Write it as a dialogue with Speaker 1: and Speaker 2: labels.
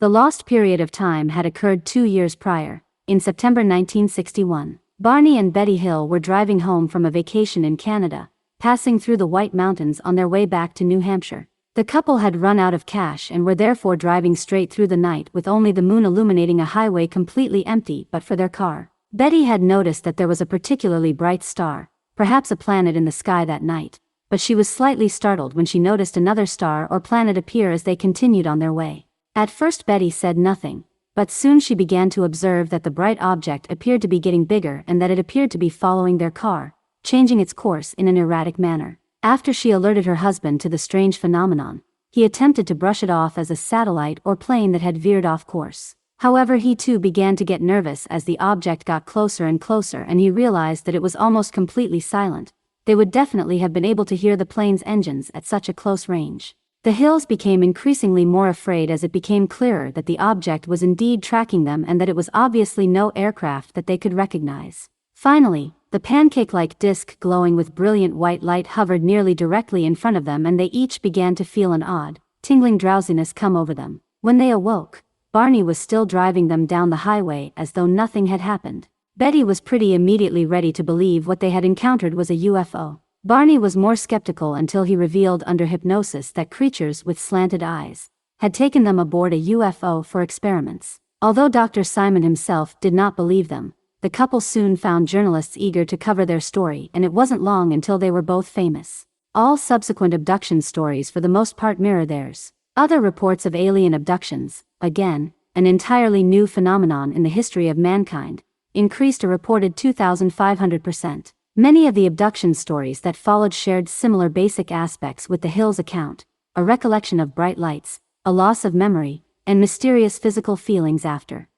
Speaker 1: The lost period of time had occurred 2 years prior, in September 1961. Barney and Betty Hill were driving home from a vacation in Canada, passing through the White Mountains on their way back to New Hampshire. The couple had run out of cash and were therefore driving straight through the night with only the moon illuminating a highway completely empty but for their car. Betty had noticed that there was a particularly bright star, perhaps a planet in the sky that night, but she was slightly startled when she noticed another star or planet appear as they continued on their way. At first Betty said nothing, but soon she began to observe that the bright object appeared to be getting bigger and that it appeared to be following their car, changing its course in an erratic manner. After she alerted her husband to the strange phenomenon, he attempted to brush it off as a satellite or plane that had veered off course. However, he too began to get nervous as the object got closer and closer, and he realized that it was almost completely silent. They would definitely have been able to hear the plane's engines at such a close range. The Hills became increasingly more afraid as it became clearer that the object was indeed tracking them and that it was obviously no aircraft that they could recognize. Finally, the pancake-like disc glowing with brilliant white light hovered nearly directly in front of them, and they each began to feel an odd, tingling drowsiness come over them. When they awoke, Barney was still driving them down the highway as though nothing had happened. Betty was pretty immediately ready to believe what they had encountered was a UFO. Barney was more skeptical until he revealed under hypnosis that creatures with slanted eyes had taken them aboard a UFO for experiments. Although Dr. Simon himself did not believe them, the couple soon found journalists eager to cover their story, and it wasn't long until they were both famous. All subsequent abduction stories for the most part mirror theirs. Other reports of alien abductions, again, an entirely new phenomenon in the history of mankind, increased a reported 2,500%. Many of the abduction stories that followed shared similar basic aspects with the Hills' account: a recollection of bright lights, a loss of memory, and mysterious physical feelings after.